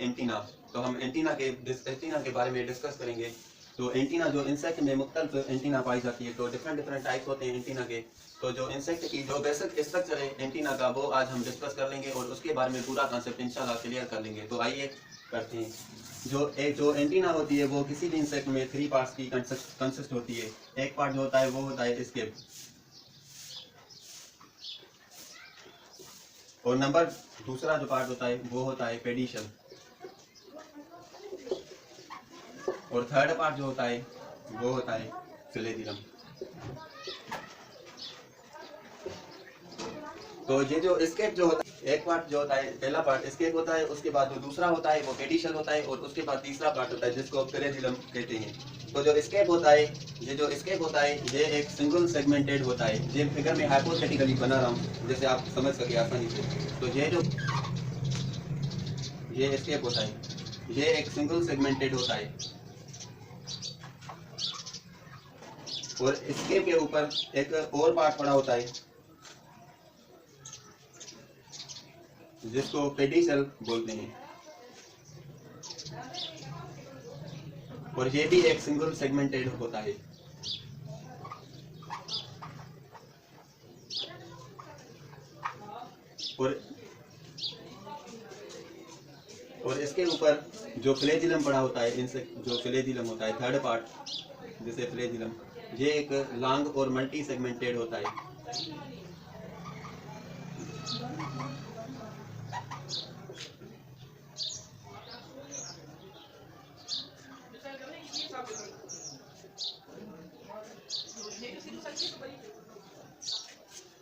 Antenna. तो हम antenna के बारे में डिस्कस करेंगे। तो एंटीना जो इंसेक्ट में मुख्तलिफ एंटीना पाई जाती है, तो डिफरेंट टाइप्स होते हैं एंटीना के। तो जो इंसेक्ट की जो बेसिक स्ट्रक्चर है एंटीना का, वो आज हम डिस्कस कर लेंगे और उसके बारे में पूरा कॉन्सेप्ट इंशाल्लाह क्लियर कर लेंगे। तो आइए करते हैं। जो एंटीना होती है वो किसी भी इंसेक्ट में 3 पार्ट्स की कंसिस्ट होती है। एक पार्ट जो होता है वो होता है एस्केप, और दूसरा जो पार्ट होता है वो होता है पेडिशन, और थर्ड पार्ट जो होता है वो होता है फ्लैजिलम। तो ये जो एस्केप जो होता है, एक पार्ट जो होता है, पहला पार्ट एस्केप होता है, उसके बाद जो दूसरा होता है वो पेडिशन होता है, और उसके बाद तीसरा पार्ट होता है जिसको फ्लैजिलम कहते हैं। तो जो एस्केप होता है, ये एक सिंगल सेगमेंटेड होता है। ये फिगर में हाइपोथेटिकली बना रहा हूँ जैसे आप समझ सके आसानी से। तो ये एस्केप होता है, ये एक सिंगल सेगमेंटेड होता है, और एस्केप के ऊपर एक और पार्ट पड़ा होता है जिसको पेडिसल बोलते हैं, और ये भी एक सिंगल सेगमेंटेड होता है। और इसके ऊपर जो फ्लैजिलम पड़ा होता है, जो फ्लैजिलम होता है, थर्ड पार्ट जैसे फ्लैजिलम, ये एक लॉन्ग और मल्टी सेगमेंटेड होता है।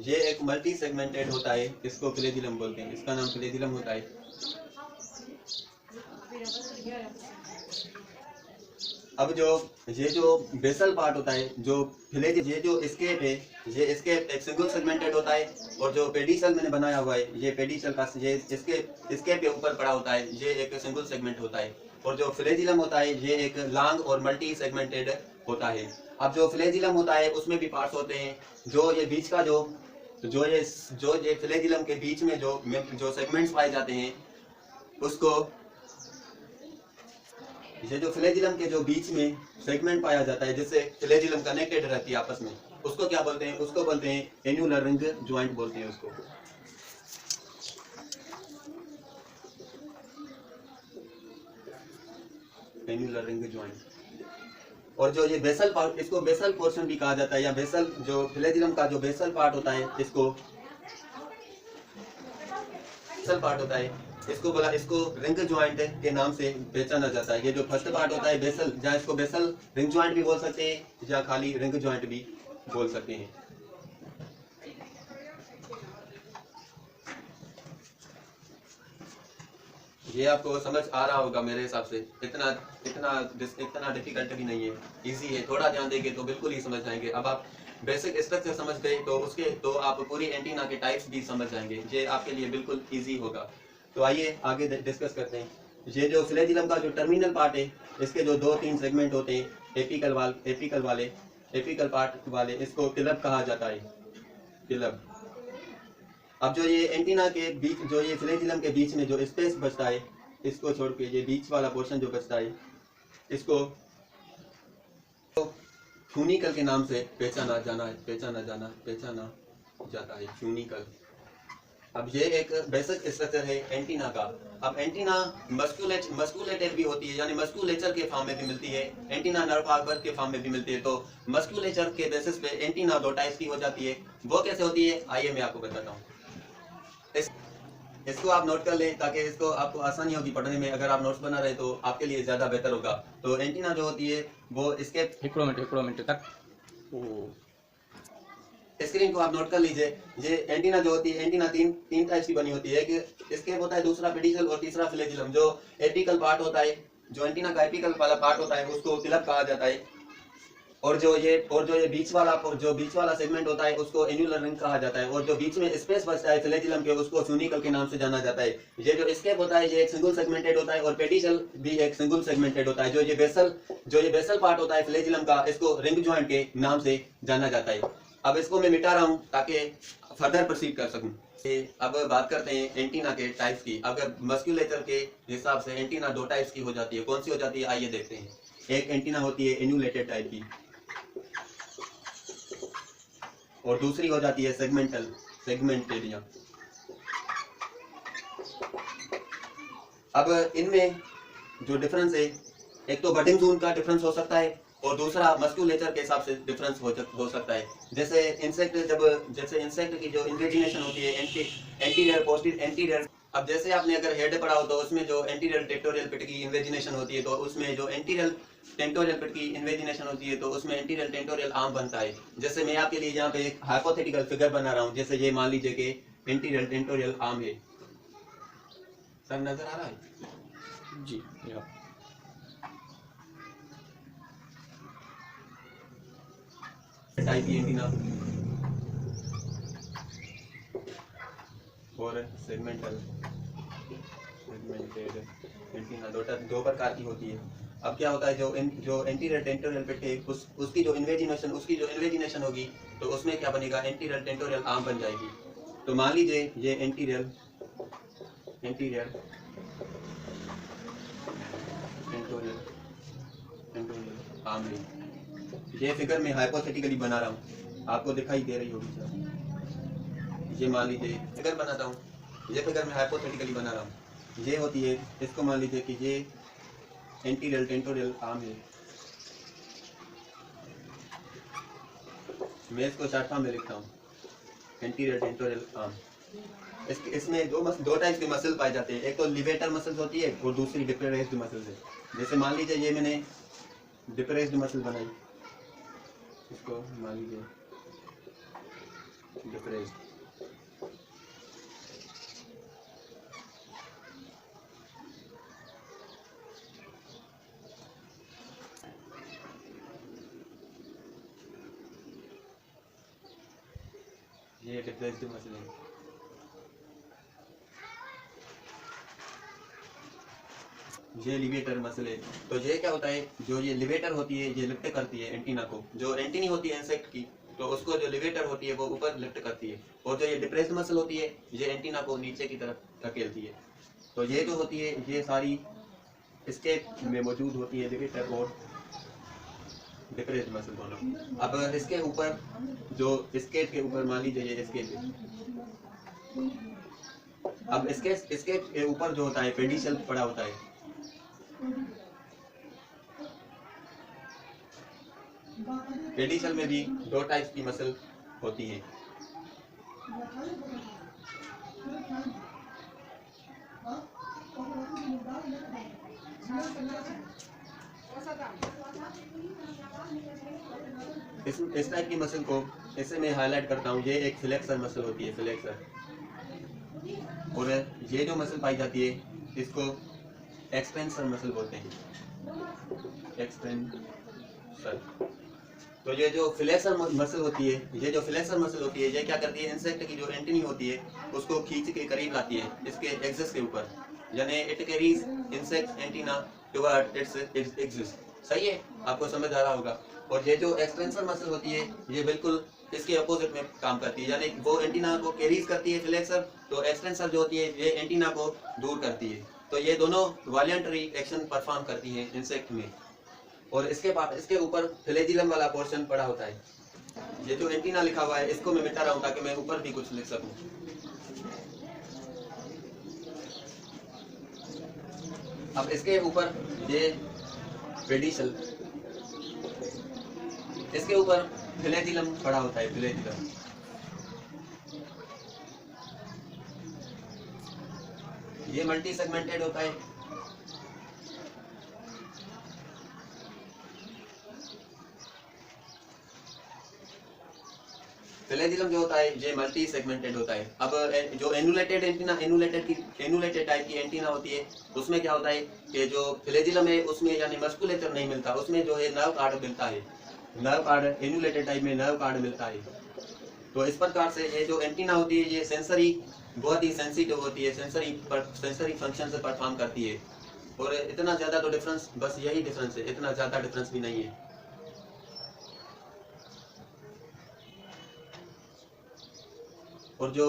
ये एक मल्टी सेगमेंटेड होता है, इसको फ्लैजिलम बोलते हैं, इसका नाम फ्लैजिलम होता है। अब ये जो बेसल पार्ट होता है, ये जो एस्केप है, ये एस्केप एक सिंगल सेगमेंटेड होता है, और जो पेडिसल मैंने बनाया हुआ है, ये पेडिसल का ये एस्केप के ऊपर पड़ा होता है, ये एक सिंगल सेगमेंट होता है। और जो फ्लैजिलम होता है ये एक लॉन्ग और मल्टी सेगमेंटेड होता है। अब जो फ्लैजिलम होता है उसमें भी पार्ट्स होते हैं। जो ये बीच का जो ये फ्लैजिलम के बीच में जो सेगमेंट्स पाए जाते हैं, उसको, ये जो फ्लैजिलम के जो बीच में सेगमेंट पाया जाता है जिससे फ्लैजिलम कनेक्टेड रहती है आपस में, उसको क्या बोलते हैं? उसको बोलते हैं एन्युलर रिंग ज्वाइंट बोलते हैं उसको। Annular ring joint. और जो ये बेसल पार्ट, इसको बेसल पोर्शन भी कहा जाता है, या बेसल, जो फ्लैजिलम का जो बेसल पार्ट होता है, इसको बेसल पार्ट होता है, इसको रिंग ज्वाइंट के नाम से पहचाना जाता है। ये जो फर्स्ट पार्ट होता है बेसल, या इसको बेसल रिंग ज्वाइंट भी बोल सकते हैं, या खाली रिंग ज्वाइंट भी बोल सकते हैं। ये आपको समझ आ रहा होगा मेरे हिसाब से, इतना डिफिकल्ट भी नहीं है, इजी है। थोड़ा ध्यान देंगे तो बिल्कुल ही समझ जाएंगे। अब आप बेसिक स्ट्रक्चर समझ गए तो आप पूरी एंटीना के टाइप्स भी समझ जाएंगे। ये आपके लिए बिल्कुल इजी होगा। तो आइए आगे डिस्कस करते हैं। ये जो फ्लैजिलम का जो टर्मिनल पार्ट है, इसके जो 2-3 सेगमेंट होते हैं, एपिकल पार्ट वाले, इसको क्लब कहा जाता है, क्लब। अब जो ये एंटीना के बीच, जो ये फ्लैजिलम के बीच में जो स्पेस बचता है, इसको छोड़ के ये बीच वाला पोर्शन जो बचता है, इसको फ्यूनिकल के नाम से पहचाना जाता है, फ्यूनिकल। अब ये एक बेसिक स्ट्रक्चर है एंटीना का। अब एंटीना मस्कुलेटेड भी होती है, यानी मस्कुलेचर के फॉर्म में भी मिलती है। एंटीना नर्व फाइबर के फॉर्म में भी मिलती है। तो मस्कुलेचर के बेसिस पे एंटीना 2 टाइप की हो जाती है। वो कैसे होती है, आइए मैं आपको बताता हूँ। इसको आप नोट कर लें ताकि इसको आपको आसानी होगी पढ़ने में। अगर आप नोट्स बना रहे तो आपके लिए ज्यादा बेहतर होगा। तो एंटीना जो होती है वो इसके हिक्रो मिनट तक स्क्रीन को आप नोट कर लीजिए। ये एंटीना जो होती है, एंटीना तीन टाइप की बनी होती है। एक एस्केप होता है, दूसरा पेडिसल, और तीसरा फ्लैजिलम। जो एपिकल पार्ट होता है, जो एंटीना का एपिकल वाला पार्ट होता है, उसको क्लब कहा जाता है। और जो ये बीच वाला सेगमेंट होता है, उसको एन्युलर रिंग कहा जाता है। और जो बीच में स्पेस बचता है फ्लैजिलम के, उसको फ्यूनिकल के नाम से जाना जाता है। ये जो एस्केप होता है ये एक सिंगल सेगमेंटेड होता है, और पेडिसल भी एक सिंगल सेगमेंटेड होता है। जो ये बेसल पार्ट होता है फ्लैजिलम का, इसको रिंग ज्वाइंट के नाम से जाना जाता है। अब इसको मैं मिटा रहा हूँ ताकि फर्दर प्रोसीड कर सकूं। अब बात करते हैं एंटीना के टाइप्स की। अगर मस्कुलेचर के हिसाब से एंटीना दो टाइप्स की हो जाती है। कौन सी हो जाती है आइए देखते हैं। एक एंटीना होती है एन्यूलेटेड टाइप की और दूसरी हो जाती है सेगमेंटेड। अब इनमें जो डिफरेंस है, एक तो बटिंग जोन का डिफरेंस हो सकता है और दूसरा मस्कुलेचर के हिसाब से डिफरेंस हो सकता है। जैसे इंसेक्ट की जो इन्वेजिनेशन होती है एंटीरियर पोस्टीरियर एंटीरियर। अब जैसे आपने अगर हेड पढ़ा हो तो उसमें जो एंटीरियर टेक्टोरियल पिट की इन्वेजिनेशन होती है तो उसमें जो एंटीरियर टेंटोरियल पिट की इन्वेजिनेशन होती है तो उसमें एंटीरियर टेंटोरियल आर्म बनता है। जैसे मैं आपके लिए यहाँ पे एक हाइपोथेटिकल फिगर बना रहा हूँ। जैसे ये मान लीजिए कि एंटीरियर टेंटोरियल आर्म है। सर नजर आ रहा है जी या टाइप की एंटीना और सेगमेंटेड एंटीना दो प्रकार की होती है। अब क्या होता है जो एंटीरियर टेंटोरियल पिट है उसकी जो इन्वेजिनेशन होगी तो उसमें क्या बनेगा एंटीरियर टेंटोरियल आर्म बन जाएगी। तो मान लीजिए ये एंटीरियर टेंटोरियल आर्म है। ये फिगर मैं हाइपोथेटिकली बना रहा हूँ, आपको दिखाई दे रही होगी सर। ये मान लीजिए फिगर बनाता हूँ, ये फिगर मैं हाइपोथेटिकली बना रहा हूँ। ये होती है, इसको मान लीजिए कि ये एंटीरियर टेंटोरियल आर्म है। मैं इसको शॉर्ट फॉर्म में लिखता हूँ एंटीरियर टेंटोरियल आर्म। इसमें दो टाइप के मसल पाए जाते हैं। एक तो लिवेटर मसल्स होती है और दूसरी डिप्रेस्ड मसल्स है। जैसे मान लीजिए ये मैंने डिप्रेस्ड मसल बनाई, इसको मान लीजिए डिप्रेस्ड। ये डिप्रेस्ड मसल है। ये लिवेटर मसल है। तो ये क्या होता है, जो ये लिवेटर होती है ये लिफ्ट करती है एंटीना को। जो एंटीनी होती है इंसेक्ट की तो उसको जो लिवेटर होती है वो ऊपर लिफ्ट करती है। और जो ये डिप्रेस्ड मसल होती है ये एंटीना को नीचे की तरफ धकेलती है। तो ये जो होती है ये सारी इसके में मौजूद होती है लिवेटर और डिप्रेस्ड मसल दोनों। अब इसके ऊपर जो स्केट के ऊपर मान लीजिए ये स्केट है। अब स्केट के ऊपर जो होता है पेडिसल पड़ा होता है। पेडिसल में भी दो टाइप की मसल होती है। इस टाइप की मसल को इसे मैं हाईलाइट करता हूँ। ये एक फ्लेक्सर मसल होती है, फ्लेक्सर। और ये जो मसल पाई जाती है इसको एक्सटेंसर मसल बोलते हैं, एक्सटेंसर। तो ये जो फ्लेक्सर मसल होती है ये क्या करती है, इंसेक्ट की जो एंटीनी होती है उसको खींच के करीब लाती है इसके एक्सिस के ऊपर, यानी it carries insect antenna toward its axis. सही है, आपको समझ आ रहा होगा। और ये जो एक्सटेंसर मसल होती है ये बिल्कुल इसके अपोजिट में काम करती है, यानी वो एंटीना को कैरीज करती है फ्लेक्सर, तो एक्सटेंसर जो होती है ये एंटीना को दूर करती है। तो ये दोनों वॉलंटरी एक्शन परफॉर्म करती है इंसेक्ट में। और इसके ऊपर फ्लैजिलम वाला पोर्शन पड़ा होता है। ये जो एंटीना लिखा हुआ है इसको मैं मिटा रहा हूँ ताकि मैं ऊपर भी कुछ लिख सकूं। अब इसके ऊपर ये पेडिसल, इसके ऊपर फ्लैजिलम पड़ा होता है, फ्लैजिलम। ये मल्टी सेगमेंटेड होता है। फ्लैजिलम जो होता है ये मल्टी सेगमेंटेड होता है। अब जो एनुलेटेड टाइप की एंटीना होती है उसमें क्या होता है कि जो फ्लैजिलम है उसमें यानी मस्कुलेचर नहीं मिलता, उसमें जो है नर्व कार्ड मिलता है। नर्व कार्ड एनुलेटेड टाइप में नर्व कार्ड मिलता है। तो इस प्रकार से ये जो एंटीना होती है ये सेंसरी बहुत ही सेंसिटिव होती है, सेंसरी फंक्शन से परफॉर्म करती है। और इतना ज्यादा तो डिफरेंस, बस यही डिफरेंस है, इतना ज्यादा डिफरेंस भी नहीं है। और जो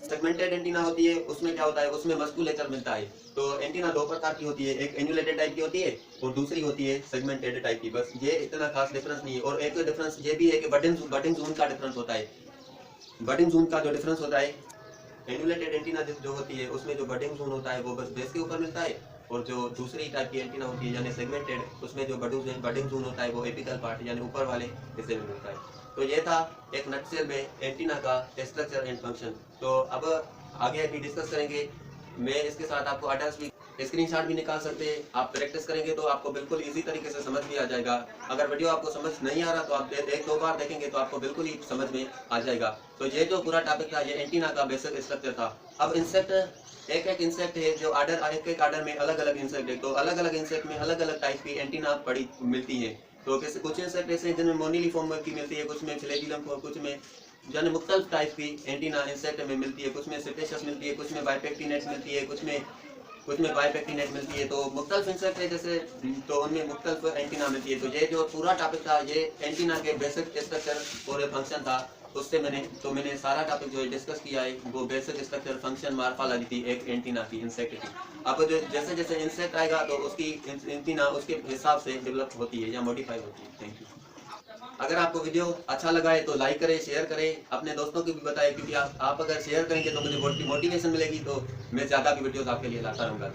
सेगमेंटेड एंटीना होती है, उसमें क्या होता है, उसमें मस्कुलेचर मिलता है। तो एंटीना दो प्रकार की होती है, एक एन्यूलेटेड टाइप की होती है और दूसरी होती है सेगमेंटेड टाइप की। बस ये इतना खास डिफरेंस नहीं है। और एक डिफरेंस ये भी है कि बडिंग जोन का डिफरेंस होता है। बडिंग जोन का जो डिफरेंस होता है, एन्यूलेटेड एंटीना जो होती है उसमें जो बडिंग जोन होता है वो बस बेस के ऊपर मिलता है, और जो दूसरी टाइप की एंटीना होती है यानी सेगमेंटेड, उसमें जो बडिंग जोन होता है वो एपिकल पार्ट यानी ऊपर वाले हिस्से में मिलता है। तो ये था एक नटसेल में एंटीना का स्ट्रक्चर एंड फंक्शन। तो अब आगे भी डिस्कस करेंगे। मैं इसके साथ आपको अटैच भी स्क्रीनशॉट भी निकाल सकते हैं। आप प्रैक्टिस करेंगे तो आपको बिल्कुल इजी तरीके से समझ भी आ जाएगा। अगर वीडियो आपको समझ नहीं आ रहा तो आप एक दो बार देखेंगे तो आपको बिल्कुल ही समझ में आ जाएगा। तो ये जो पूरा टॉपिक था ये एंटीना का बेसिक स्ट्रक्चर था। अब इंसेक्ट एक इंसेक्ट है जो एक आर्डर में अलग अलग इंसेक्ट है। तो अलग अलग इंसेक्ट में अलग अलग टाइप की एंटीना पड़ी मिलती है। तो कुछ इंसेक्ट ऐसे हैं जिनमें मोनिली फॉर्म की मिलती है, कुछ में फ्लैजिलम, कुछ में यानी मुख्तलिफ टाइप की एंटीना इंसेक्ट में मिलती है। कुछ में सिपेशियस मिलती है, कुछ में बाइपेक्टिनेट मिलती है, कुछ में बाइपेक्टिनेट मिलती है। तो मुख्तलिफ इंसेक्ट है जैसे, तो उनमें मुख्तलिफ एंटीना मिलती है। तो ये जो पूरा टॉपिक था ये एंटीना के बेसिक स्ट्रक्चर और फंक्शन था। उससे मैंने सारा टॉपिक जो है डिस्कस किया है, वो बेसिक स्ट्रक्चर, फंक्शन, मार्फोलॉजी थी एक एंटीना की, इंसेक्ट की। अब जो जैसे जैसे इंसेक्ट आएगा तो उसकी एंटीना उसके हिसाब से डेवलप होती है या मॉडिफाई होती है। Thank you. अगर आपको वीडियो अच्छा लगा है तो लाइक करें, शेयर करें, अपने दोस्तों को भी बताएं, क्योंकि आप अगर शेयर करेंगे तो मुझे मोटिवेशन मिलेगी, तो मैं ज़्यादा भी वीडियोस आपके लिए लाता रहूँगा।